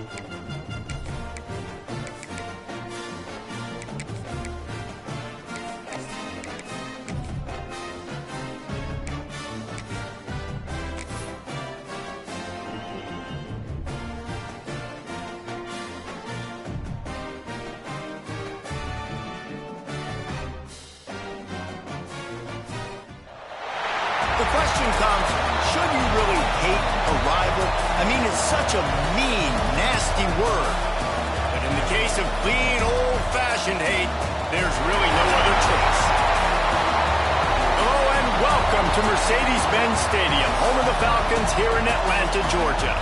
The question comes, should you really hate a rival? I mean, it's such a mean, nasty word. But in the case of clean, old-fashioned hate, there's really no other choice. Hello and welcome to Mercedes-Benz Stadium, home of the Falcons here in Atlanta, Georgia.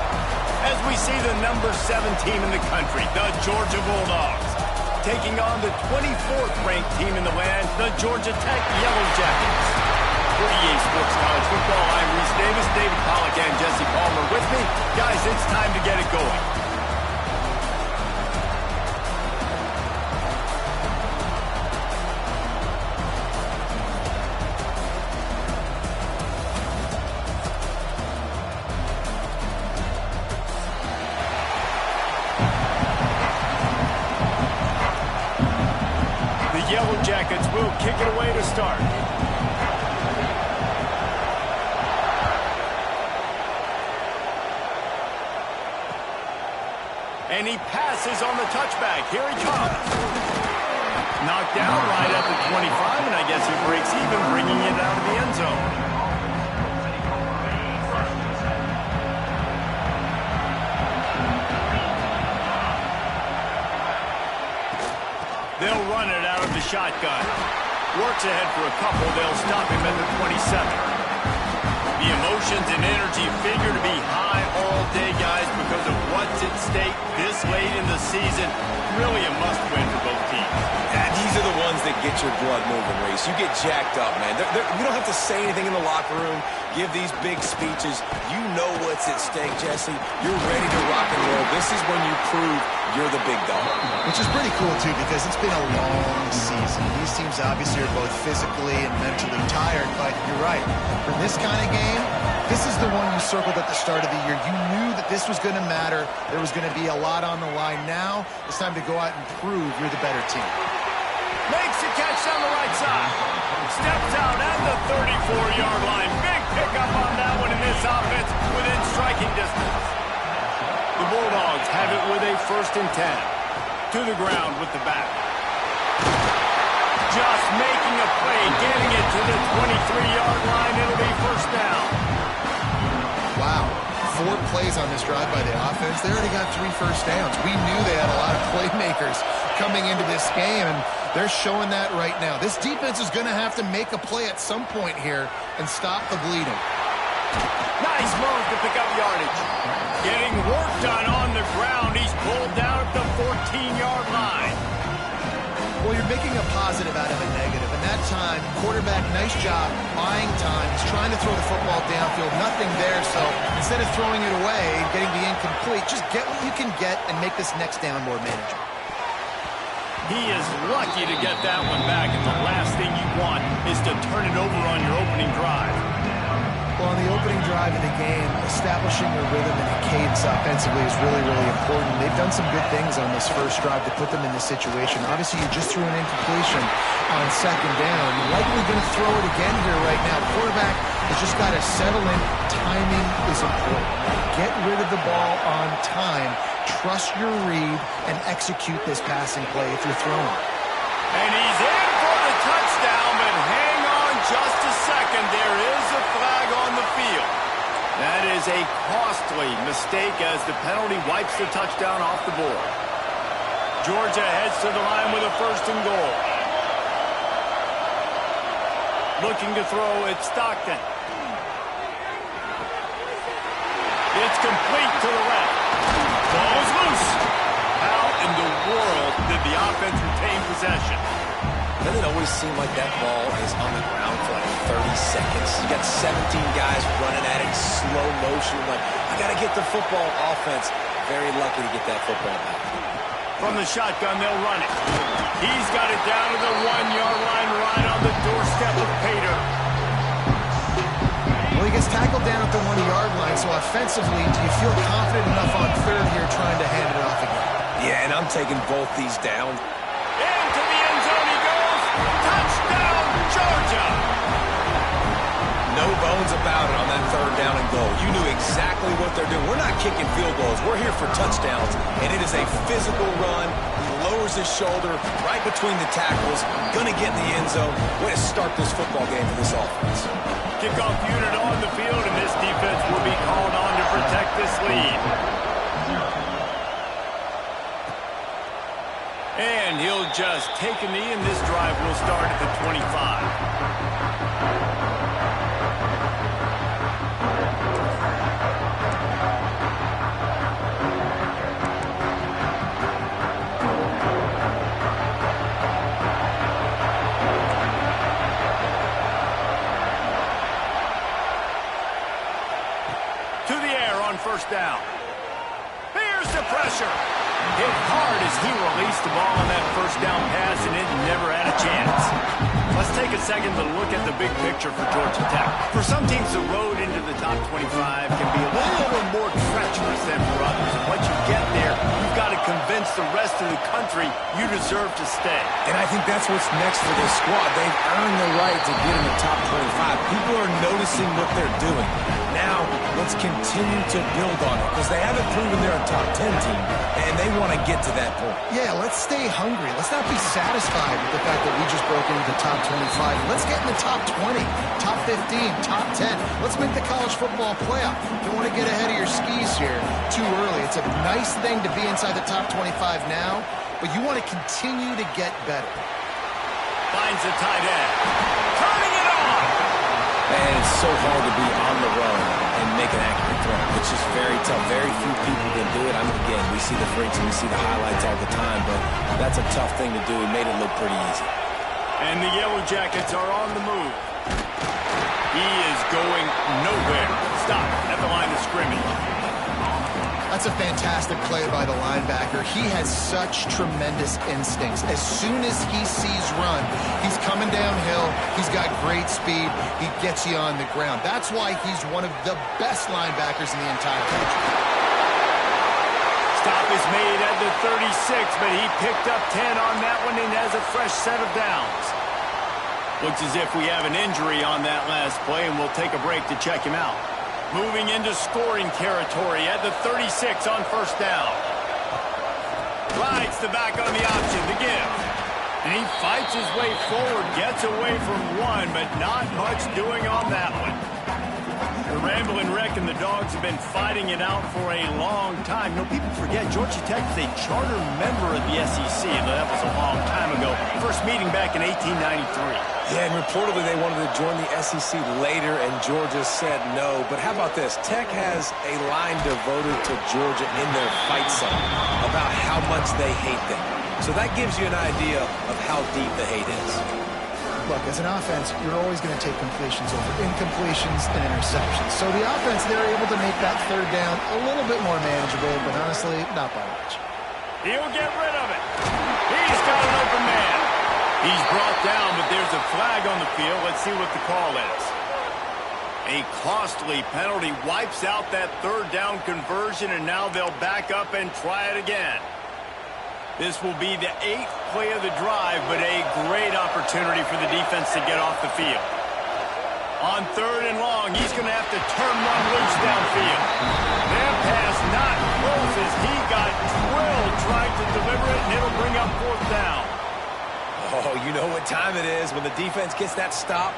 As we see the number 7 team in the country, the Georgia Bulldogs, taking on the 24th ranked team in the land, the Georgia Tech Yellow Jackets. For EA Sports College Football, I'm Reese Davis, David Pollack, and Jesse Palmer with me. Guys, it's time to get it going. The Yellow Jackets will kick it away to start. And he passes on the touchback. Here he comes. Knocked down right at the 25, and I guess he breaks even, bringing it out of the end zone. They'll run it out of the shotgun. Works ahead for a couple. They'll stop him at the 27. The emotions and energy figure to be high all day, guys, because of what's at stake this late in the season. Really a must-win for both teams. Yeah, these are the ones that get your blood moving, Reese. You get jacked up, man. You don't have to say anything in the locker room, give these big speeches. You know what's at stake, Jesse. You're ready to rock and roll. This is when you prove you're the big dog. Which is pretty cool, too, because it's been a long season. These teams obviously are both physically and mentally tired, but you're right. For this kind of game, this is the one you circled at the start of the year. You knew that this was going to matter. There was going to be a lot on the line. Now it's time to go out and prove you're the better team. Makes the catch on the right side. Steps out at the 34-yard line. Big pickup on that one in this offense within striking distance. The Bulldogs have it with a 1st and 10. To the ground with the back. Just making a play, getting it to the 23-yard line. It'll be 1st down. Wow. 4 plays on this drive by the offense. They already got 3 first downs. We knew they had a lot of playmakers coming into this game, and they're showing that right now. This defense is going to have to make a play at some point here and stop the bleeding. Nice move to pick up yardage. Getting work done on the ground. He's pulled down at the 14-yard line. Well, you're making a positive out of a negative. And that time, quarterback, nice job, buying time. He's trying to throw the football downfield. Nothing there, so instead of throwing it away and getting the incomplete, just get what you can get and make this next down more manageable. He is lucky to get that one back, and the last thing you want is to turn it over on your opening drive. Well, on the opening drive of the game, establishing a rhythm and a cadence offensively is really, really important. They've done some good things on this first drive to put them in this situation. Obviously, you just threw an incompletion on 2nd down. You're likely going to throw it again here right now. The quarterback has just got to settle in. Timing is important. Get rid of the ball on time. Trust your read and execute this passing play if you're throwing. And he's in for the touchdown, but hang on just a second. There is a flag on the field. That is a costly mistake as the penalty wipes the touchdown off the board. Georgia heads to the line with a 1st and goal. Looking to throw, it's Stockton. It's complete to the left. Ball is loose. How in the world did the offense retain possession? Doesn't it always seem like that ball is on the ground for like 30 seconds? You got 17 guys running at it, slow motion. Like, I got to get the football. Offense, very lucky to get that football back. From the shotgun, they'll run it. He's got it down to the 1-yard line, right on the doorstep of Pater. Well, he gets tackled down at the 1-yard line, so offensively, do you feel confident enough on 3rd here trying to hand it I'm taking both these down. Into the end zone he goes. Touchdown, Georgia! No bones about it on that third down and goal. You knew exactly what they're doing. We're not kicking field goals. We're here for touchdowns, and it is a physical run. He lowers his shoulder right between the tackles, going to get in the end zone. Way to start this football game for this offense. Kickoff unit on the field, and this defense will be called on to protect this lead. And he'll just take a knee, and this drive will start at the 25. First down. Here's the pressure. Hit hard as he released the ball on that first down pass, and it never had a chance. Let's take a second to look at the big picture for Georgia Tech. For some teams, the road into the top 25 can be a little more treacherous than for others. And once you get there, you've got to convince the rest of the country you deserve to stay. And I think that's what's next for this squad. They've earned the right to get in the top 25. People are noticing what they're doing. Now, let's continue to build on it because they haven't proven they're a top 10 team, and they want to get to that point. Yeah, let's stay hungry. Let's not be satisfied with the fact that we just broke into the top 25. Let's get in the top 20, top 15, top 10. Let's make the college football playoff. Don't want to get ahead of your skis here too early. It's a nice thing to be inside the top 25 now, but you want to continue to get better. Finds the tight end. Turning it on. And it's so hard to be on the run and make an accurate throw. It's just very tough. Very few people can do it. I mean, again, we see the freaks and we see the highlights all the time, but that's a tough thing to do. He made it look pretty easy. And the Yellow Jackets are on the move. He is going nowhere. Stop at the line of scrimmage. That's a fantastic play by the linebacker. He has such tremendous instincts. As soon as he sees run, he's coming downhill. He's got great speed. He gets you on the ground. That's why he's one of the best linebackers in the entire country. Stop is made at the 36, but he picked up 10 on that one and has a fresh set of downs. Looks as if we have an injury on that last play, and we'll take a break to check him out. Moving into scoring territory at the 36 on first down. Rides the back on the option to give. And he fights his way forward, gets away from one, but not much doing on that one. The Ramblin' Wreck and the Dogs have been fighting it out for a long time. You know, people forget Georgia Tech is a charter member of the SEC. That was a long time ago. First meeting back in 1893. Yeah, and reportedly they wanted to join the SEC later, and Georgia said no. But how about this? Tech has a line devoted to Georgia in their fight song about how much they hate them. So that gives you an idea of how deep the hate is. Look, as an offense, you're always going to take completions over incompletions and interceptions. So the offense, they're able to make that third down a little bit more manageable, but honestly, not by much. He'll get rid of it. He's got an open man. He's brought down, but there's a flag on the field. Let's see what the call is. A costly penalty wipes out that third down conversion, and now they'll back up and try it again. This will be the 8th play of the drive, but a great opportunity for the defense to get off the field. On third and long, he's going to have to turn one loose downfield. That pass not close as he got drilled trying to deliver it, and it'll bring up fourth down. Oh, you know what time it is when the defense gets that stop.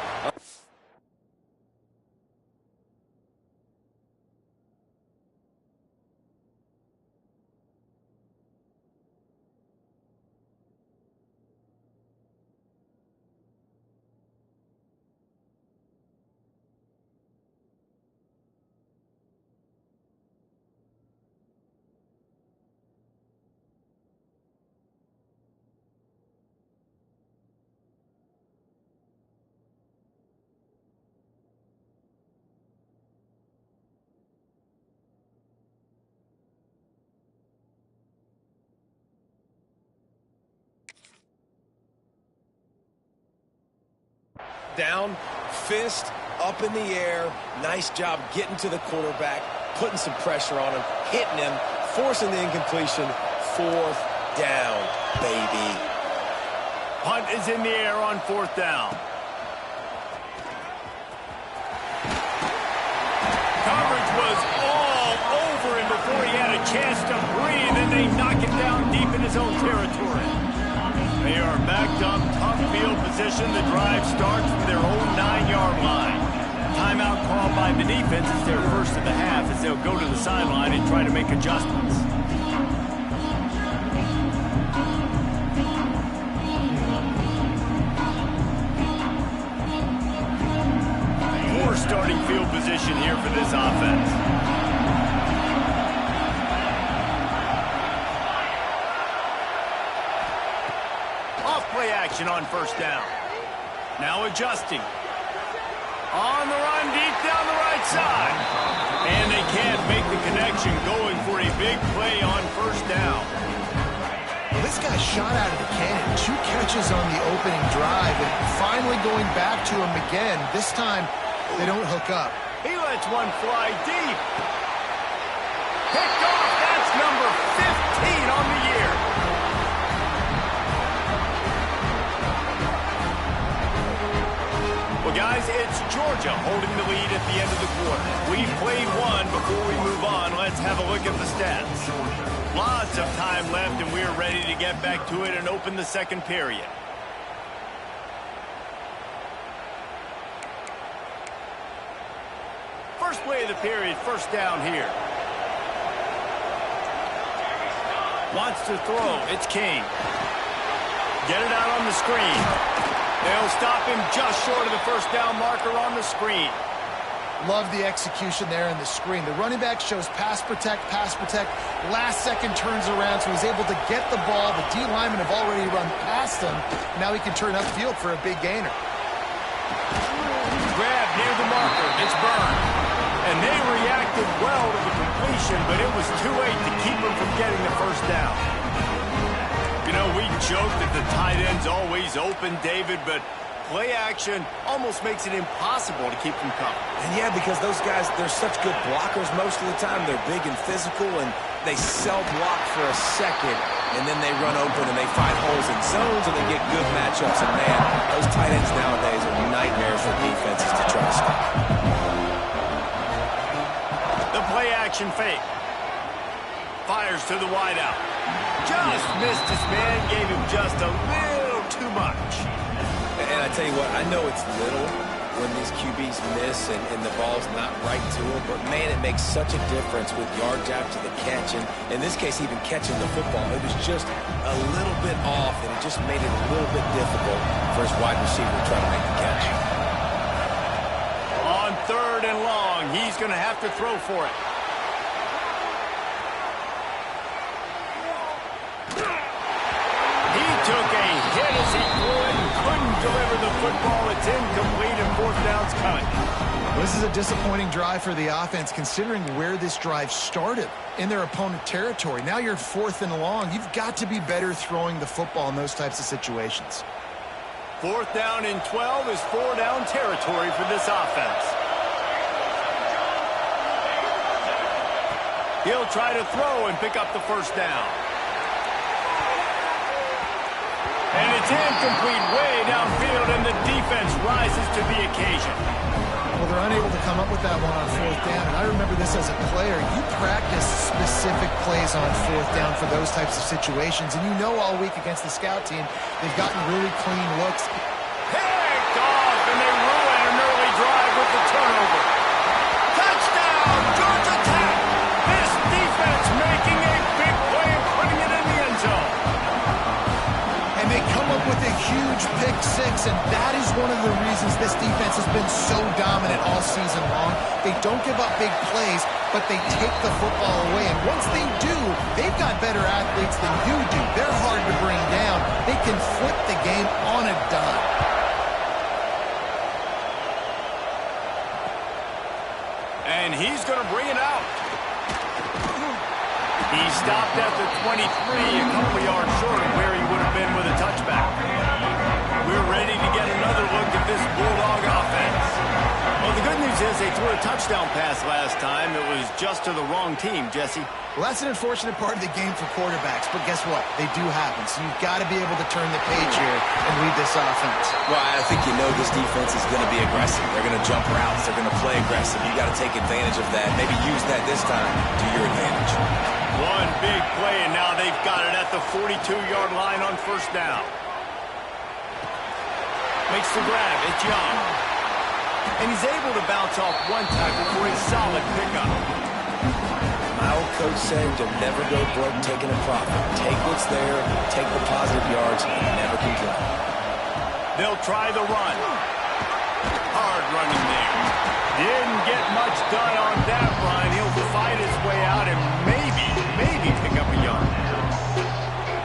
Down, fist up in the air. Nice job getting to the quarterback, putting some pressure on him, hitting him, forcing the incompletion. 4th down, baby. Punt is in the air on 4th down. Coverage was all over him before he had a chance to breathe, and they knock him down deep in his own territory. They are backed up, tough field position. The drive starts from their own 9-yard line. Timeout called by the defense. It's their first of the half as they'll go to the sideline and try to make adjustments. Poor starting field position here for this offense. Off-play action on 1st down. Now adjusting. On the run, deep down the right side. And they can't make the connection, going for a big play on 1st down. Well, this guy shot out of the cannon. 2 catches on the opening drive, and finally going back to him again. This time, they don't hook up. He lets one fly deep. Picked off. That's number 15 on the year. Well, guys, it's Georgia holding the lead at the end of the quarter. We've played one. Before we move on, let's have a look at the stats. Lots of time left, and we're ready to get back to it and open the second period. First play of the period, 1st down here. Wants to throw. It's King. Get it out on the screen. They'll stop him just short of the 1st down marker on the screen. Love the execution there in the screen. The running back shows pass protect, last second turns around, so he's able to get the ball. The D linemen have already run past him. Now he can turn upfield for a big gainer. Grab near the marker. It's Byrne. And they reacted well to the completion, but it was too late to keep him from getting the 1st down. You know, we joke that the tight end's always open, David, but play action almost makes it impossible to keep them coming. And yeah, because those guys, they're such good blockers most of the time. They're big and physical, and they block for a second, and then they run open and they find holes in zones, and they get good matchups. And man, those tight ends nowadays are nightmares for defenses to try to stop. The play action fake. Fires to the wideout. Just missed his man, gave him just a little too much. And I tell you what, I know it's little when these QBs miss and the ball's not right to them, but man, it makes such a difference with yards after the catch. And in this case, even catching the football, it was just a little bit off, and it just made it a little bit difficult for his wide receiver to try to make the catch. On 3rd and long, he's going to have to throw for it. He took a hit as he threw it and couldn't deliver the football. It's incomplete, and 4th down's coming. This is a disappointing drive for the offense, considering where this drive started, in their opponent territory. Now you're 4th and long. You've got to be better throwing the football in those types of situations. 4th down and 12 is 4-down territory for this offense. He'll try to throw and pick up the 1st down. And it's incomplete way downfield, and the defense rises to the occasion. Well, they're unable to come up with that one on 4th down, and I remember this as a player. You practice specific plays on 4th down for those types of situations, and you know all week against the scout team, they've gotten really clean looks. Picked off, and they ruin an early drive with the turnover. Touchdown, Georgia Tech! This defense making a big play and putting it in the end zone. And they come up with a huge pick 6, and that is one of the reasons this defense has been so dominant all season long. They don't give up big plays, but they take the football away. And once they do, they've got better athletes than you do. They're hard to bring down. They can flip the game on a dime. And he's going to bring it out. He stopped at the 23, a couple yards short of where he would have been with a touchback. We're ready to get another look at this Bulldog offense. Well, Well, the good news is they threw a touchdown pass last time. It was just to the wrong team, Jesse. Well, that's an unfortunate part of the game for quarterbacks, but guess what? They do happen, so you've got to be able to turn the page here and lead this offense. Well, I think you know this defense is going to be aggressive. They're going to jump routes. They're going to play aggressive. You got to take advantage of that. Maybe use that this time to your advantage. One big play, and now they've got it at the 42-yard line on first down. Makes the grab. It's Young. And he's able to bounce off one tackle for a solid pickup. My old coach said you'll never go broke taking a profit. Take what's there, take the positive yards, and never complain. They'll try the run. Hard running there. Didn't get much done on that run. He'll fight his way out and maybe pick up a yard.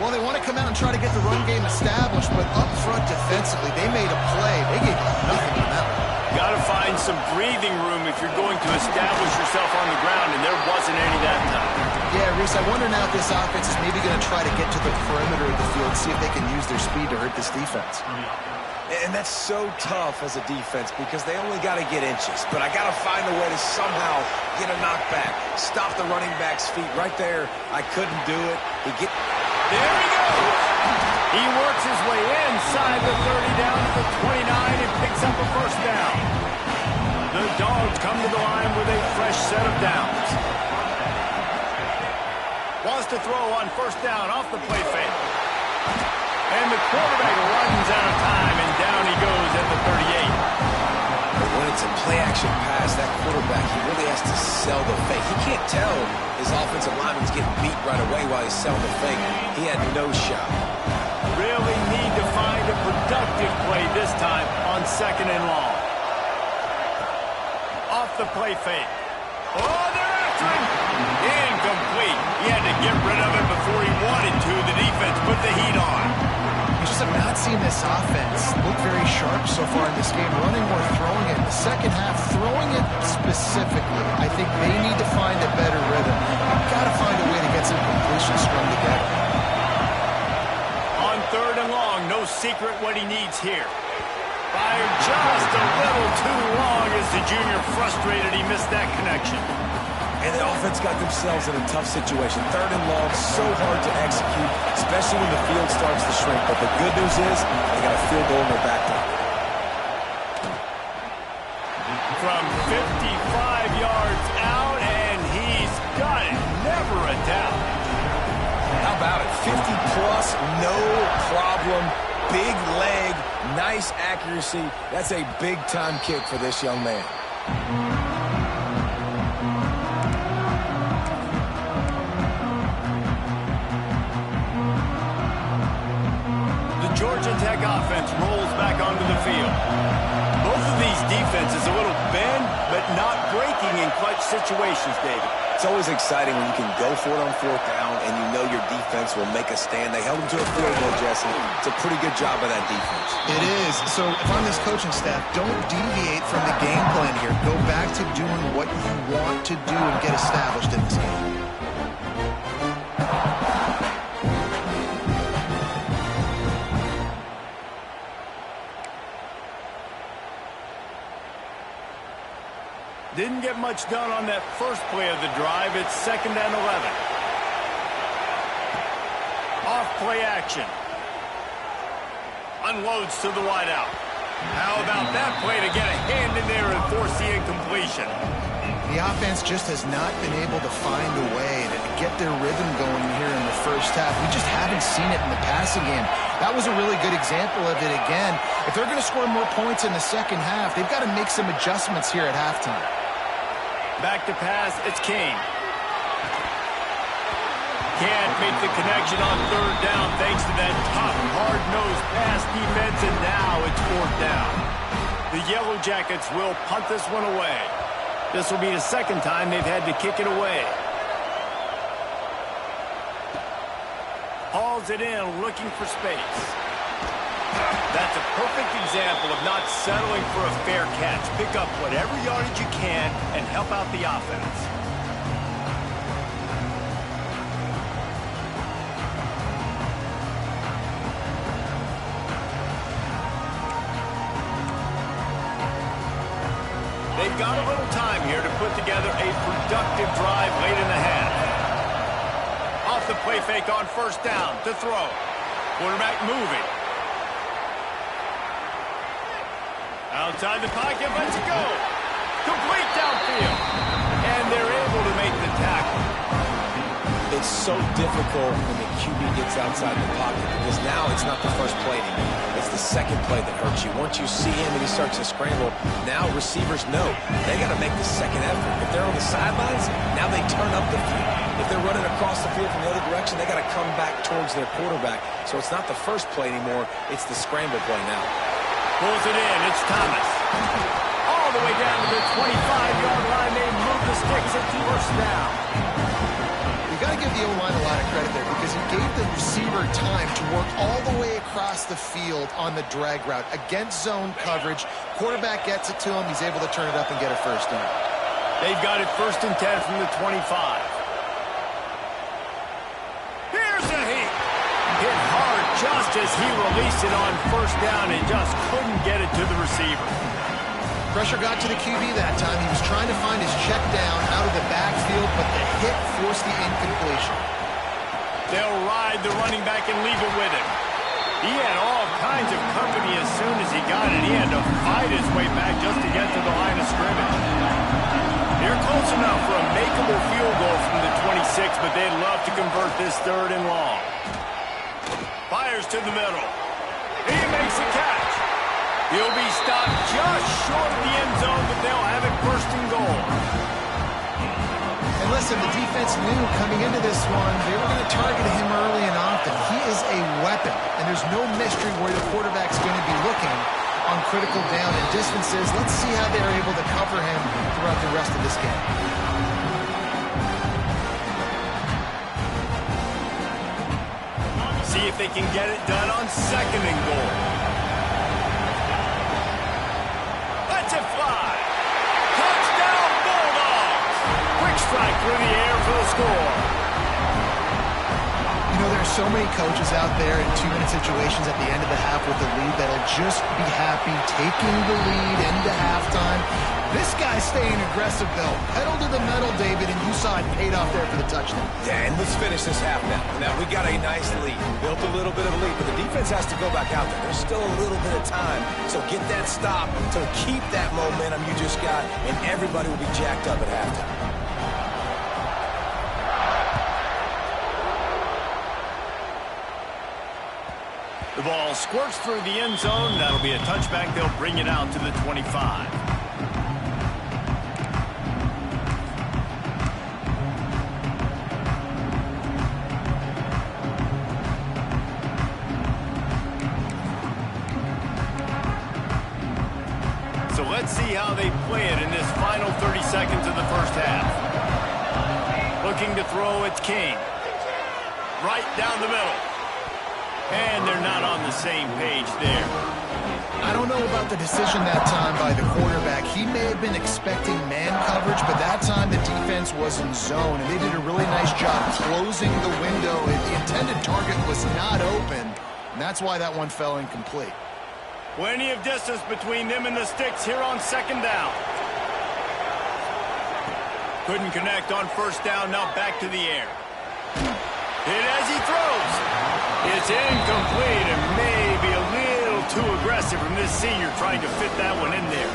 Well, they want to come out and try to get the run game established, but up front defensively, they made a play. They gave nothing on that one. Got to find some breathing room if you're going to establish yourself on the ground, and there wasn't any that time. Yeah, Reese, I wonder now if this offense is maybe going to try to get to the perimeter of the field, see if they can use their speed to hurt this defense. And that's so tough as a defense because they only got to get inches. But I got to find a way to somehow get a knockback, stop the running back's feet right there. I couldn't do it. There he goes. He works his way inside the 30 down to the 29 and picks up a first down. The Dogs come to the line with a fresh set of downs. Wants to throw on first down off the play fake. And the quarterback runs out of time, and down he goes at the 38. But when it's a play-action pass, that quarterback, he really has to sell the fake. He can't tell his offensive lineman's getting beat right away while he's selling the fake. He had no shot. Really need to find a productive play this time on second and long. Off the play fake. Oh, they're after him. Incomplete. He had to get rid of it before he wanted to. The defense put the heat on. You just have not seen this offense look very sharp so far in this game, running or throwing it. In the second half, throwing it specifically, I think they need to find a better rhythm. You've got to find a way to get some completions strung together. On third and long, no secret what he needs here. Fired just a little too long as the junior frustrated he missed that connection. And the offense got themselves in a tough situation. Third and long, so hard to execute, especially when the field starts to shrink. But the good news is they got a field goal in their back pocket. From 55 yards out, and he's got it. Never a doubt. How about it? 50-plus, no problem. Big leg, nice accuracy. That's a big-time kick for this young man. Georgia Tech offense rolls back onto the field. Both of these defenses a little bend, but not breaking in clutch situations, David. It's always exciting when you can go for it on fourth down and you know your defense will make a stand. They held them to a field goal, Jesse. It's a pretty good job of that defense. It is. So if I'm this coaching staff, don't deviate from the game plan here. Go back to doing what you want to do and get established in this game. Didn't get much done on that first play of the drive. It's second and 11. Off play action. Unloads to the wideout. How about that play to get a hand in there and force the incompletion? The offense just has not been able to find a way to get their rhythm going here in the first half. We just haven't seen it in the passing game. That was a really good example of it again. If they're going to score more points in the second half, they've got to make some adjustments here at halftime. Back to pass, it's Kane. Can't make the connection on third down thanks to that tough, hard-nosed pass defense, and now it's fourth down. The Yellow Jackets will punt this one away. This will be the second time they've had to kick it away. Hauls it in, looking for space. That's a perfect example of not settling for a fair catch. Pick up whatever yardage you can and help out the offense. They they've got a little time here to put together a productive drive late in the half. Off the play fake on first down to throw. Quarterback moving. Outside the pocket, lets it go. Complete downfield. And they're able to make the tackle. It's so difficult when the QB gets outside the pocket because now it's not the first play anymore. It's the second play that hurts you. Once you see him and he starts to scramble, now receivers know they got to make the second effort. If they're on the sidelines, now they turn up the field. If they're running across the field from the other direction, they got to come back towards their quarterback. So it's not the first play anymore. It's the scramble play now. Pulls it in. It's Thomas. All the way down to the 25-yard line. They move the sticks at first down. You got to give the O-line a lot of credit there because he gave the receiver time to work all the way across the field on the drag route against zone coverage. Quarterback gets it to him. He's able to turn it up and get a first down. They've got it 1st and 10 from the 25. Here's a hit. Hit hard just as he released it on first down and just couldn't get it to the receiver. Pressure got to the QB that time. He was trying to find his check down out of the backfield, but the hit forced the incompletion. They'll ride the running back and leave it with him. He had all kinds of company as soon as he got it. He had to fight his way back just to get to the line of scrimmage. They're close enough for a makeable field goal from the 26, but they'd love to convert this 3rd and long. Fires to the middle. He makes a catch. He'll be stopped just short of the end zone, but they'll have it 1st and goal. And listen, the defense knew coming into this one, they were going to target him early and often. He is a weapon, and there's no mystery where the quarterback's going to be looking on critical down and distances. Let's see how they're able to cover him throughout the rest of this game. See if they can get it done on 2nd and goal. Strike through the air for the score. You know, there are so many coaches out there in 2-minute situations at the end of the half with the lead that'll just be happy taking the lead into halftime. This guy's staying aggressive, though. Pedal to the metal, David, and you saw it paid off there for the touchdown. Yeah, and let's finish this half now. Now, we got a nice lead. Built a little bit of a lead, but the defense has to go back out there. There's still a little bit of time. So get that stop to keep that momentum you just got, and everybody will be jacked up at halftime. The ball squirts through the end zone. That'll be a touchback. They'll bring it out to the 25. So let's see how they play it in this final 30 seconds of the first half. Looking to throw, it's King. Right down the middle. And they're not on the same page there. I don't know about the decision that time by the quarterback. He may have been expecting man coverage, but that time the defense was in zone, and they did a really nice job closing the window. The intended target was not open, and that's why that one fell incomplete. Plenty of distance between them and the sticks here on 2nd down. Couldn't connect on first down, now back to the air. Hit as he throws. It's incomplete and maybe a little too aggressive from this senior trying to fit that one in there.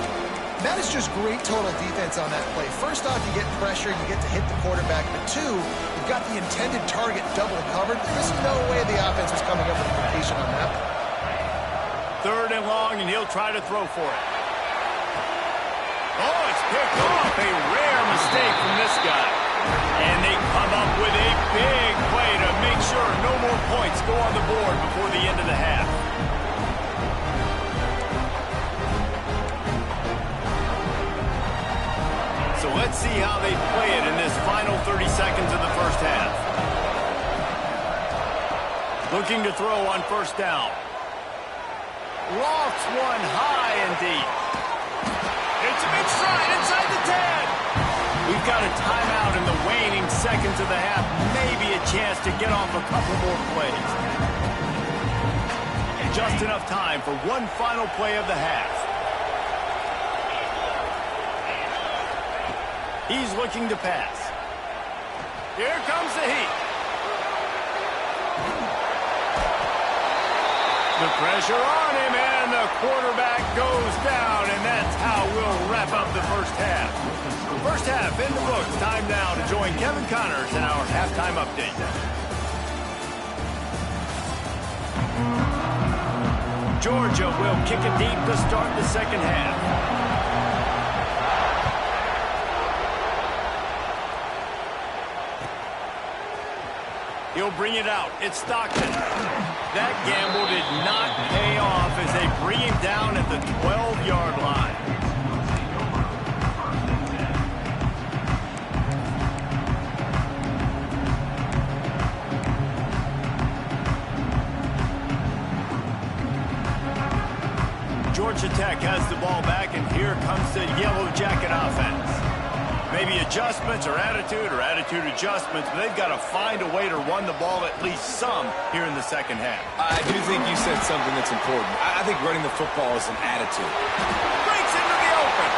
That is just great total defense on that play. First off, you get pressure, you get to hit the quarterback, but 2, you've got the intended target double covered. There's no way the offense was coming up with a completion on that play. 3rd and long, and he'll try to throw for it. Oh, it's picked off. A rare mistake from this guy. And they come up with a big play to make sure no more points go on the board before the end of the half. So let's see how they play it in this final 30 seconds of the first half. Looking to throw on first down. Lofts one high and deep. It's a big stride inside the 10. We've got a timeout in the waning seconds of the half. Maybe a chance to get off a couple more plays. Just enough time for one final play of the half. He's looking to pass. Here comes the heat. The pressure on him, and the quarterback goes down, and that's how we'll wrap up the first half. First half in the books. Time now to join Kevin Connors in our halftime update. Georgia will kick it deep to start the second half. He'll bring it out. It's Stockton. That gamble did not pay off as they bring him down at the 12-yard line. Georgia Tech has the ball back, and here comes the Yellow Jacket offense. Maybe adjustments or attitude adjustments, but they've got to find a way to run the ball at least some here in the second half. I do think you said something that's important. I think running the football is an attitude. Breaks into the open.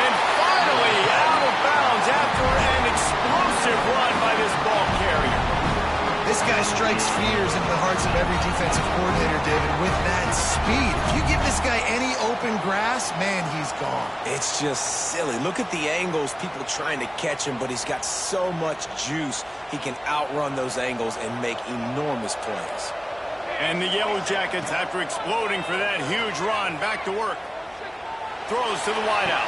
And finally out of bounds after an explosive run by this ball carrier. This guy strikes fears into the hearts of every defensive coordinator, David, with that speed. If you give this guy any open grass, man, he's gone. It's just silly. Look at the angles, people trying to catch him, but he's got so much juice. He can outrun those angles and make enormous plays. And the Yellow Jackets, after exploding for that huge run, back to work. Throws to the wideout.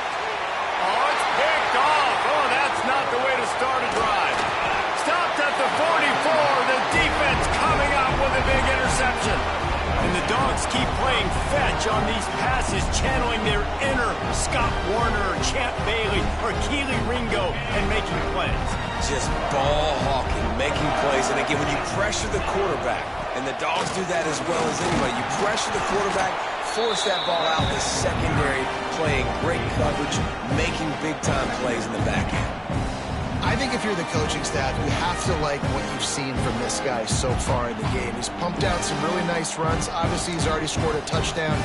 Oh, it's picked off. Oh, that's not the way to start a drive. Stopped at the 44. The defense coming up with a big interception. And the Dogs keep playing fetch on these passes, channeling their inner Scott Warner, Champ Bailey, or Keely Ringo, and making plays. Just ball hawking, making plays. And again, when you pressure the quarterback, and the Dogs do that as well as anybody, you pressure the quarterback, force that ball out in the secondary, playing great coverage, making big-time plays in the back end. I think if you're the coaching staff, you have to like what you've seen from this guy so far in the game. He's pumped out some really nice runs. Obviously, he's already scored a touchdown.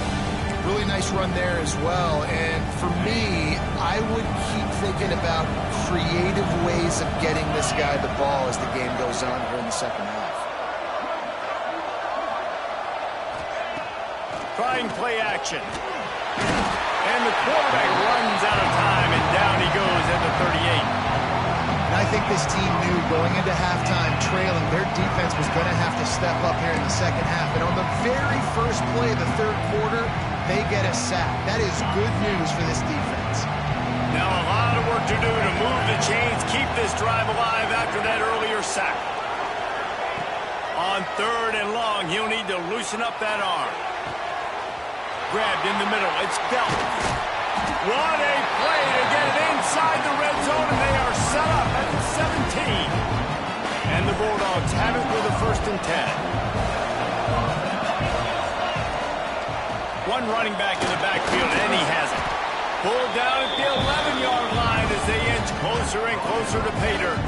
Really nice run there as well. And for me, I would keep thinking about creative ways of getting this guy the ball as the game goes on here in the second half. Trying play action. And the quarterback runs out of time, and down he goes at the 38. I think this team knew going into halftime trailing, their defense was going to have to step up here in the second half. And on the very first play of the third quarter, they get a sack. That is good news for this defense. Now a lot of work to do to move the chains, keep this drive alive after that earlier sack. On third and long, he'll need to loosen up that arm. Grabbed in the middle. It's Delton. What a play to get it inside the red zone, and they are set up at the 17. And the Bulldogs have it with a 1st and 10. One running back in the backfield, and he has it. Pulled down at the 11-yard line as they inch closer and closer to pay dirt.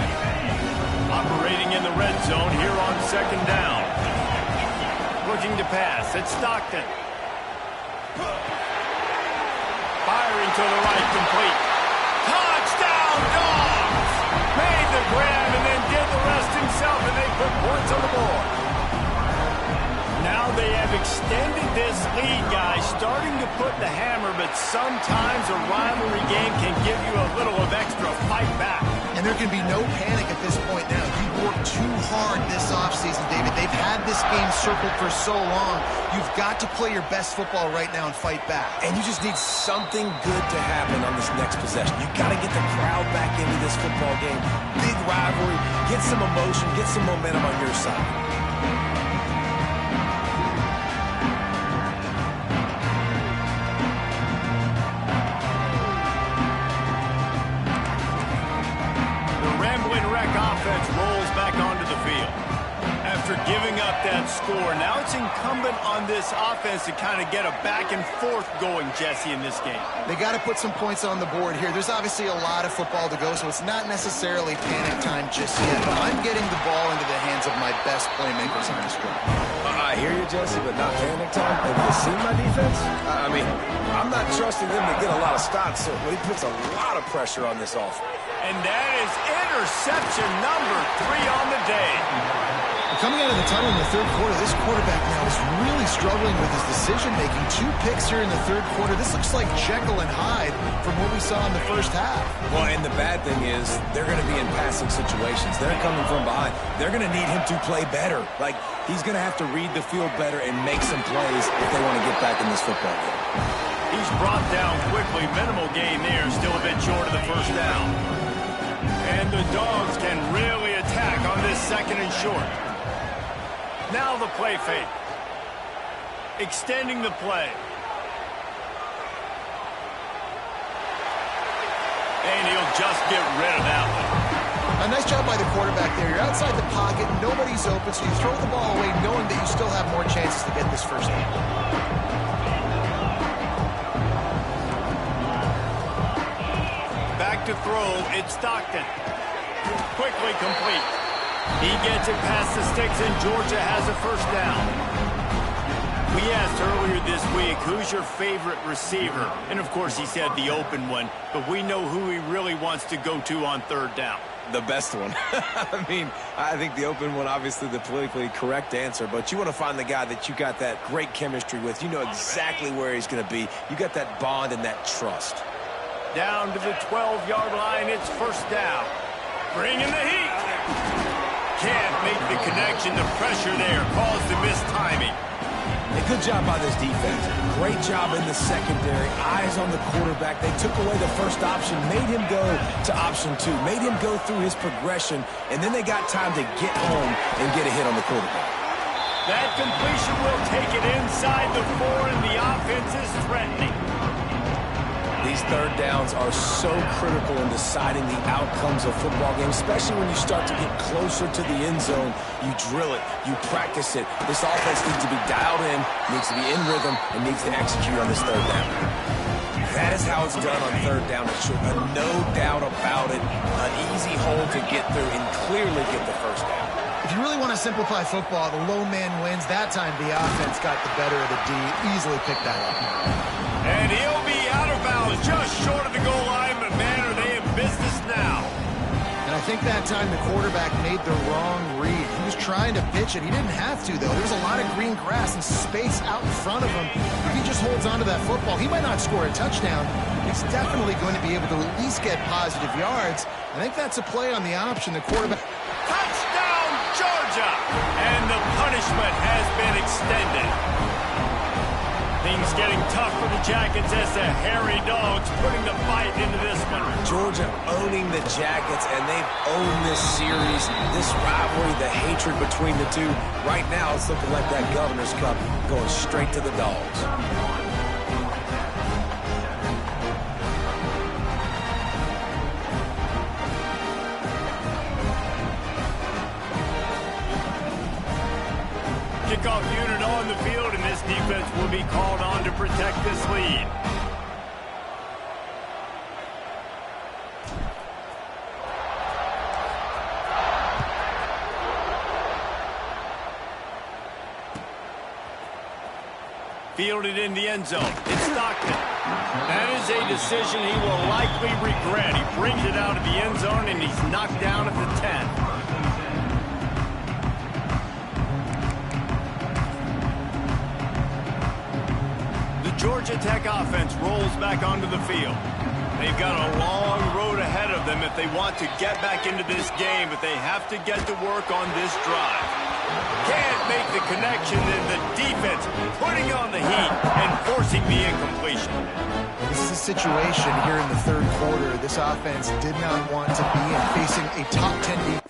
Operating in the red zone here on 2nd down. Looking to pass. It's Stockton. Firing to the right, complete. Touchdown, Dogs! Made the grab and then did the rest himself, and they put points on the board. Now they have extended this lead, guys, starting to put the hammer, but sometimes a rivalry game can give you a little of extra fight back. And there can be no panic at this point now. You've worked too hard this offseason, David. They've had this game circled for so long. You've got to play your best football right now and fight back. And you just need something good to happen on this next possession. You got to get the crowd back into this football game. Big rivalry. Get some emotion. Get some momentum on your side. Rolls back onto the field. After giving up that score, now it's incumbent on this offense to kind of get a back and forth going, Jesse, in this game. They got to put some points on the board here. There's obviously a lot of football to go, so it's not necessarily panic time just yet. But I'm getting the ball into the hands of my best playmakers on this drive. I hear you, Jesse, but not panic time. Have you seen my defense? I mean, I'm not trusting them to get a lot of stops, so he puts a lot of pressure on this offense. And that is interception number 3 on the day. Coming out of the tunnel in the third quarter, this quarterback now is really struggling with his decision-making. 2 picks here in the third quarter. This looks like Jekyll and Hyde from what we saw in the first half. Well, and the bad thing is they're going to be in passing situations. They're coming from behind. They're going to need him to play better. Like, he's going to have to read the field better and make some plays if they want to get back in this football game. He's brought down quickly. Minimal gain there. Still a bit short of the first down. And the Dogs can really attack on this second and short. Now the play fake. Extending the play. And he'll just get rid of that one. A nice job by the quarterback there. You're outside the pocket, nobody's open, so you throw the ball away knowing that you still have more chances to get this first down. Back to throw, it's Stockton. Quickly complete. He gets it past the sticks, and Georgia has a first down. We asked earlier this week, who's your favorite receiver? And, of course, he said the open one, but we know who he really wants to go to on third down. The best one. I mean, I think the open one, obviously the politically correct answer, but you want to find the guy that you got that great chemistry with. You know exactly where he's going to be. You got that bond and that trust. Down to the 12-yard line, it's first down. Bringing the heat. Can't make the connection. The pressure there caused the mistiming. A good job by this defense. Great job in the secondary. Eyes on the quarterback. They took away the first option, made him go to option 2, made him go through his progression, and then they got time to get home and get a hit on the quarterback. That completion will take it inside the 4, and the offense is threatening. These third downs are so critical in deciding the outcomes of football games, especially when you start to get closer to the end zone. You drill it, you practice it. This offense needs to be dialed in, needs to be in rhythm, and needs to execute on this third down. That is how it's done on third down. No doubt about it. An easy hole to get through and clearly get the first down. If you really want to simplify football, the low man wins. That time the offense got the better of the D. Easily picked that up. And he'll be out of bounds just short of the goal line, but man, are they in business now. And I think that time the quarterback made the wrong read. He was trying to pitch it. He didn't have to, though. There's a lot of green grass and space out in front of him. If he just holds on to that football, he might not score a touchdown. He's definitely going to be able to at least get positive yards. I think that's a play on the option. The quarterback... Touchdown, Georgia! And the punishment has been extended. Things getting tough for the Jackets as the hairy Dogs putting the fight into this one. Georgia owning the Jackets, and they've owned this series, this rivalry, the hatred between the two. Right now, it's looking like that Governor's Cup going straight to the Dogs. Kickoff unit on the field, and this defense will be called on to protect this lead. Fielded in the end zone. It's Stockton. That is a decision he will likely regret. He brings it out of the end zone, and he's knocked down at the 10. Georgia Tech offense rolls back onto the field. They've got a long road ahead of them if they want to get back into this game, but they have to get to work on this drive. Can't make the connection, and the defense putting on the heat and forcing the incompletion. This is a situation here in the third quarter this offense did not want to be in, facing a top 10 defense.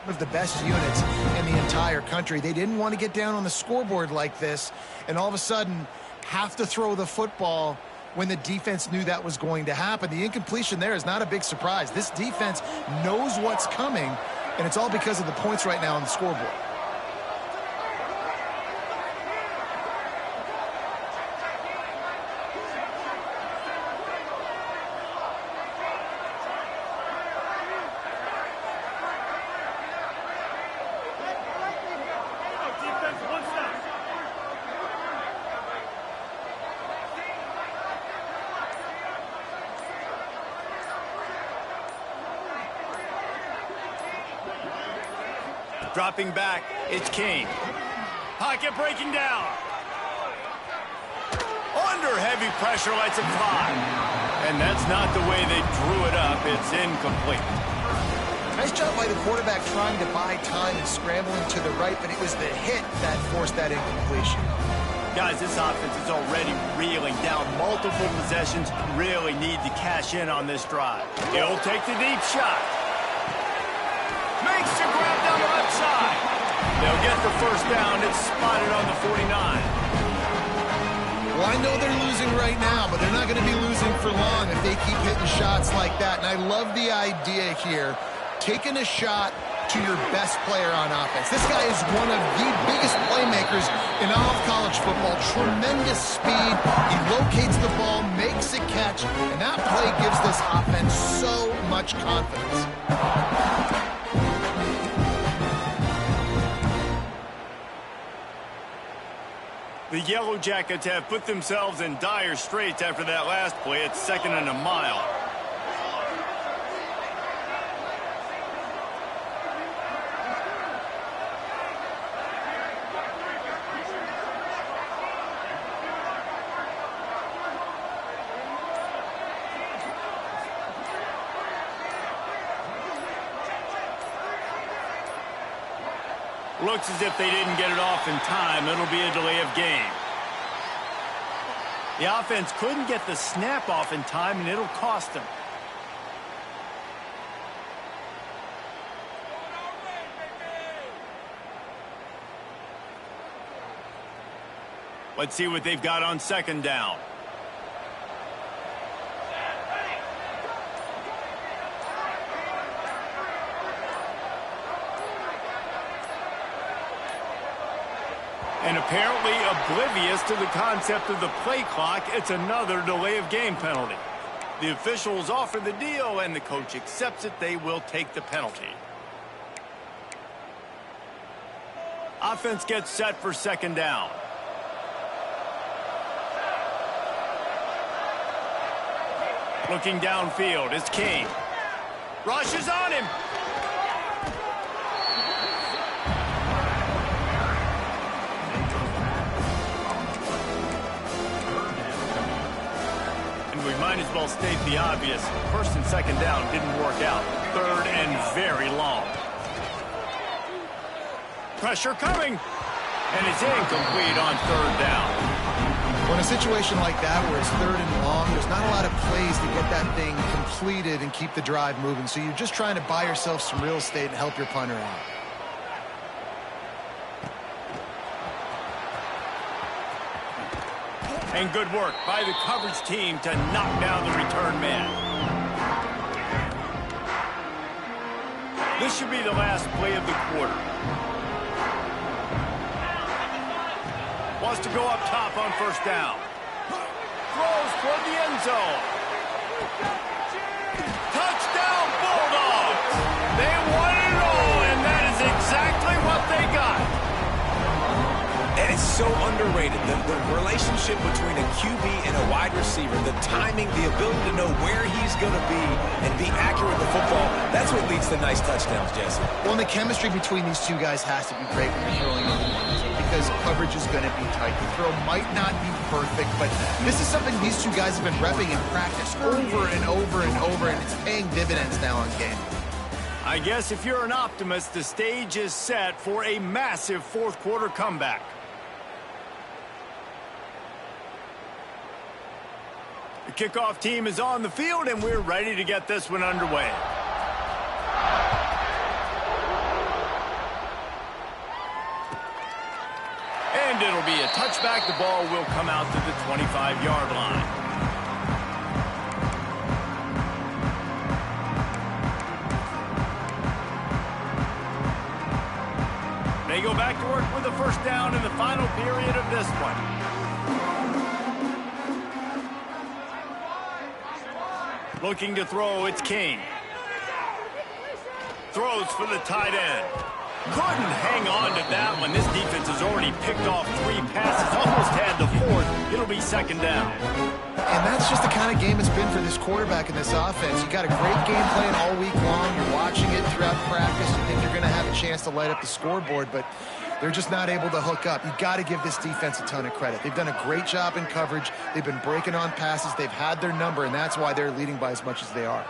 of the best units in the entire country. They didn't want to get down on the scoreboard like this and all of a sudden have to throw the football when the defense knew that was going to happen. The incompletion there is not a big surprise. This defense knows what's coming, and it's all because of the points right now on the scoreboard. Dropping back, it's King. Pocket breaking down. Under heavy pressure, lets him fly. And that's not the way they drew it up. It's incomplete. Nice job by the quarterback trying to buy time and scrambling to the right, but it was the hit that forced that incompletion. Guys, this offense is already reeling down multiple possessions. Really need to cash in on this drive. He'll take the deep shot. Makes the grab down the left side. They'll get the first down. It's spotted on the 49. Well, I know they're losing right now, but they're not going to be losing for long if they keep hitting shots like that. And I love the idea here, taking a shot to your best player on offense. This guy is one of the biggest playmakers in all of college football. Tremendous speed. He locates the ball, makes a catch, and that play gives this offense so much confidence. The Yellow Jackets have put themselves in dire straits after that last play. It's 2nd and a mile. Looks as if they didn't get it off in time. It'll be a delay of game. The offense couldn't get the snap off in time, and it'll cost them. Let's see what they've got on 2nd down. And apparently oblivious to the concept of the play clock, it's another delay of game penalty. The officials offer the deal, and the coach accepts it. They will take the penalty. Offense gets set for 2nd down. Looking downfield is King. Rushes on him. We might as well state the obvious. 1st and 2nd down didn't work out. 3rd and very long. Pressure coming. And it's incomplete on 3rd down. Well, in a situation like that where it's 3rd and long, there's not a lot of plays to get that thing completed and keep the drive moving. So you're just trying to buy yourself some real estate and help your punter out. And good work by the coverage team to knock down the return man. This should be the last play of the quarter. Wants to go up top on 1st down. Throws toward the end zone. Touchdown Bulldogs! They won it all, and that is exactly what they got. And it's so underrated. The relationship between a QB and a wide receiver, the timing, the ability to know where he's going to be and be accurate with the football, that's what leads to nice touchdowns, Jesse. Well, and the chemistry between these two guys has to be great when they're throwing in the ones because coverage is going to be tight. The throw might not be perfect, but this is something these two guys have been repping in practice over and over and over, and it's paying dividends now on game. I guess if you're an optimist, the stage is set for a massive 4th quarter comeback. The kickoff team is on the field, and we're ready to get this one underway. it'll be a touchback. The ball will come out to the 25-yard line. They go back to work with a first down in the final period of this one. Looking to throw, it's King. Throws for the tight end. Couldn't hang on to that one. This defense has already picked off 3 passes, almost had the 4th. It'll be second down. And that's just the kind of game it's been for this quarterback in this offense. You got a great game plan all week long. You're watching it throughout practice. You think you're going to have a chance to light up the scoreboard, but they're just not able to hook up. You got to give this defense a ton of credit. They've done a great job in coverage. They've been breaking on passes. They've had their number, and that's why they're leading by as much as they are.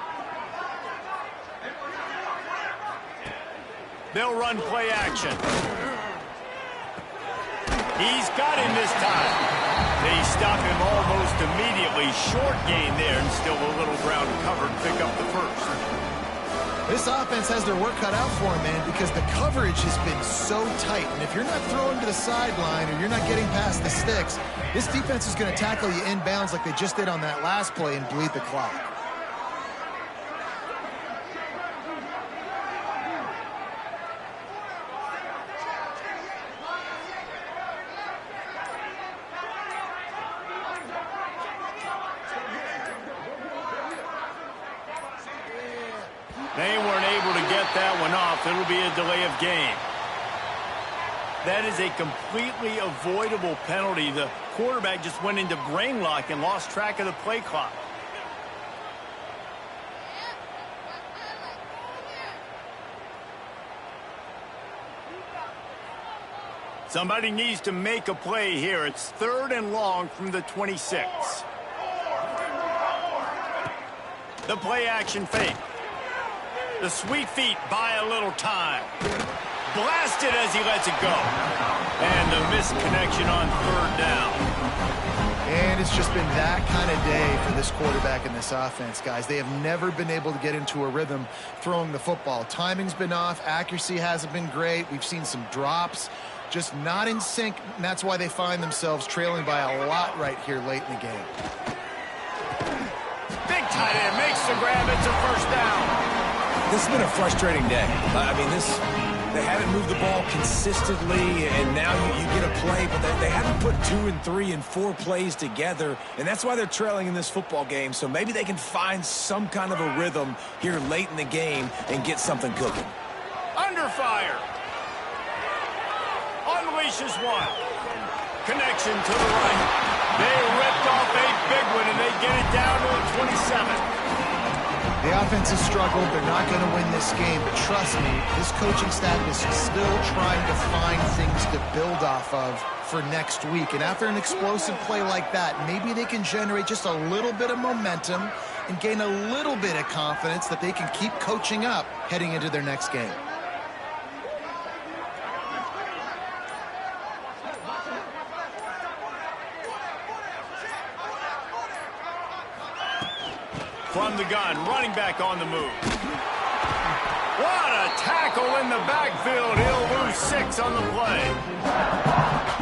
They'll run play action. He's got him this time. They stop him almost immediately. Short gain there, and still a little ground covered. Pick up the first. This offense has their work cut out for them, man, because the coverage has been so tight. And if you're not throwing to the sideline or you're not getting past the sticks, this defense is going to tackle you inbounds like they just did on that last play and bleed the clock. They weren't able to get that one off. It'll be a delay of game. That is a completely avoidable penalty. The quarterback just went into brain lock and lost track of the play clock. Somebody needs to make a play here. It's 3rd and long from the 26. The play action fake. The sweet feet buy a little time. Blasted as he lets it go. And the misconnection on 3rd down. And it's just been that kind of day for this quarterback in this offense, guys. They have never been able to get into a rhythm throwing the football. Timing's been off. Accuracy hasn't been great. We've seen some drops. Just not in sync, and that's why they find themselves trailing by a lot right here late in the game. Big tight end makes the grab. It's a first down. This has been a frustrating day. I mean, they haven't moved the ball consistently, and now you get a play, but they haven't put 2 and 3 and 4 plays together, and that's why they're trailing in this football game. So maybe they can find some kind of a rhythm here late in the game and get something cooking. Under fire. Unleashes one. Connection to the right. They ripped off a big one, and they get it down to the 27. The offense has struggled. They're not going to win this game. But trust me, this coaching staff is still trying to find things to build off of for next week. And after an explosive play like that, maybe they can generate just a little bit of momentum and gain a little bit of confidence that they can keep coaching up heading into their next game. From the gun, running back on the move. What a tackle in the backfield. He'll lose 6 on the play.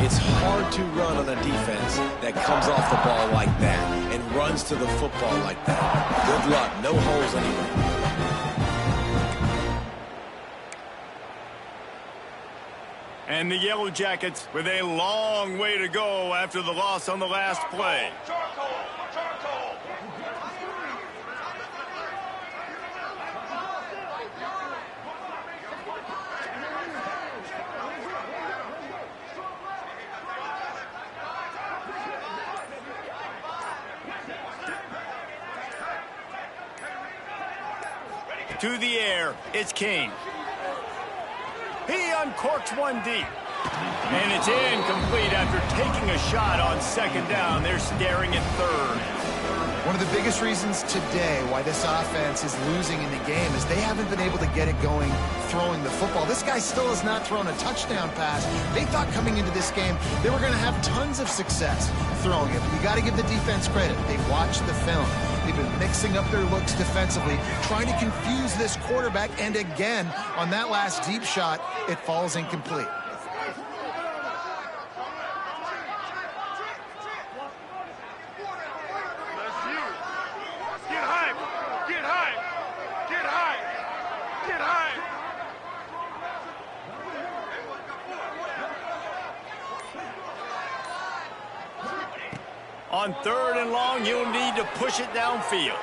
It's hard to run on a defense that comes off the ball like that and runs to the football like that. Good luck. No holes anywhere. And the Yellow Jackets with a long way to go after the loss on the last play. To the air, it's King. He uncorks one deep. And it's incomplete after taking a shot on 2nd down. They're staring at 3rd. One of the biggest reasons today why this offense is losing in the game is they haven't been able to get it going throwing the football. This guy still has not thrown a touchdown pass. They thought coming into this game they were going to have tons of success throwing it. But you got to give the defense credit. They watched the film. They've been mixing up their looks defensively, trying to confuse this quarterback. And again, on that last deep shot, it falls incomplete. On 3rd and long, he'll need to push it downfield.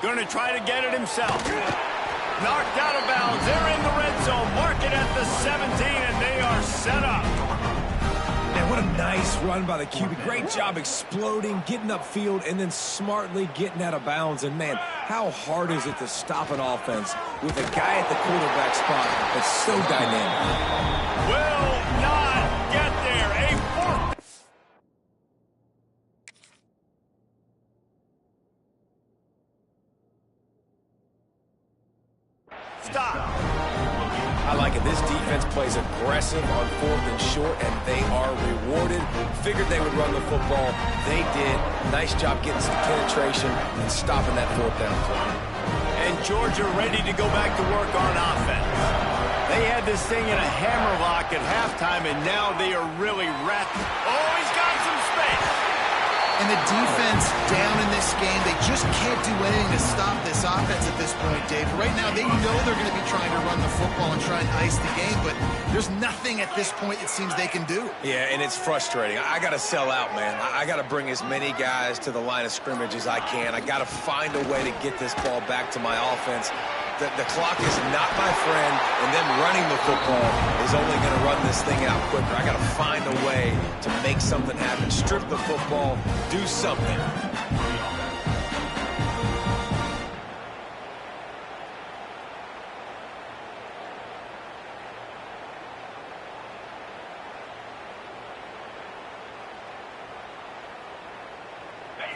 Going to try to get it himself. Knocked out of bounds. They're in the red zone. Mark it at the 17, and they are set up. Man, what a nice run by the QB. Great job exploding, getting upfield, and then smartly getting out of bounds. And, man, how hard is it to stop an offense with a guy at the quarterback spot that's so dynamic? Will not get there. A fourth. Stop. I like it. This defense plays aggressive on 4th and short, and they are rewarded. Figured they would run the football. They did. Nice job getting some penetration and stopping that 4th down play. And Georgia ready to go back to work on offense. They had this thing in a hammerlock at halftime, and now they are really wrapped. Oh, he's got some space. And the defense down in this game, they just can't do anything to stop this offense at this point, Dave. Right now, they know they're going to be trying to run the football and try and ice the game, but there's nothing at this point it seems they can do. Yeah, and it's frustrating. I got to sell out, man. I got to bring as many guys to the line of scrimmage as I can. I got to find a way to get this ball back to my offense. The clock is not my friend, and them running the football is only going to run this thing out quicker. I got to find a way to make something happen, strip the football, do something.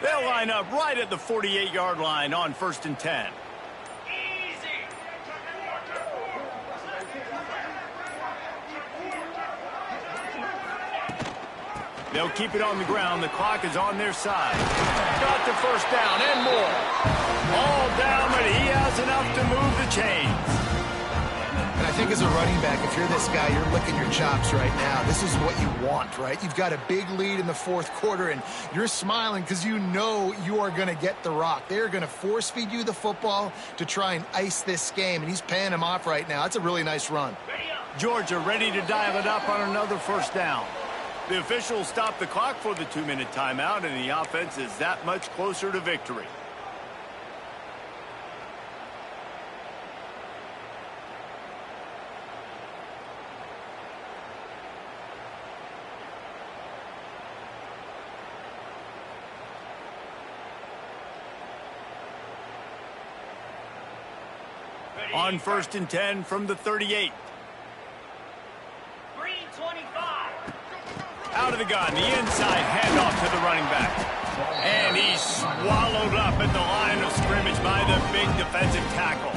They'll line up right at the 48-yard line on 1st and 10. They'll keep it on the ground. The clock is on their side. Got the 1st down and more. All down, but he has enough to move the chains. And I think as a running back, if you're this guy, you're licking your chops right now. This is what you want, right? You've got a big lead in the 4th quarter, and you're smiling because you know you are going to get the rock. They're going to force-feed you the football to try and ice this game, and he's paying him off right now. That's a really nice run. Georgia ready to dial it up on another 1st down. The officials stop the clock for the 2-minute timeout, and the offense is that much closer to victory. On 1st and 10 from the 38. Out of the gun, the inside handoff to the running back. And he's swallowed up at the line of scrimmage by the big defensive tackle.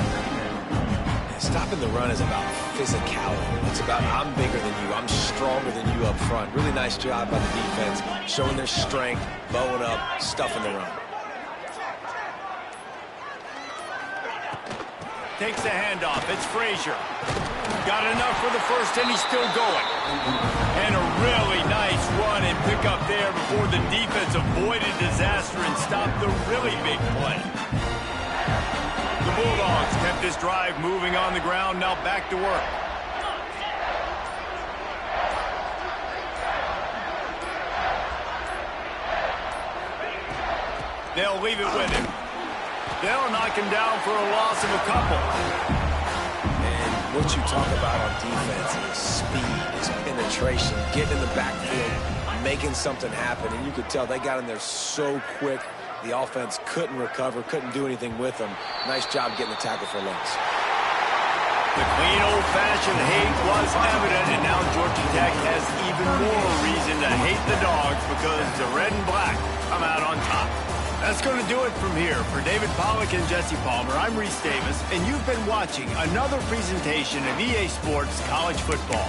Stopping the run is about physicality. It's about I'm bigger than you, I'm stronger than you up front. Really nice job by the defense, showing their strength, bowing up, stuffing the run. Takes the handoff. It's Frazier. Got enough for the 1st, and he's still going. And a really nice run and pick up there before the defense avoided disaster and stopped the really big play. The Bulldogs kept this drive moving on the ground. Now back to work. They'll leave it with him. They'll knock him down for a loss of a couple. And what you talk about on defense is speed, is penetration, getting in the backfield, making something happen. And you could tell they got in there so quick. The offense couldn't recover, couldn't do anything with them. Nice job getting the tackle for loss. The clean old-fashioned hate was evident, and now Georgia Tech has even more reason to hate the Dogs because the red and black come out on top. That's going to do it from here. For David Pollack and Jesse Palmer, I'm Reese Davis, and you've been watching another presentation of EA Sports College Football.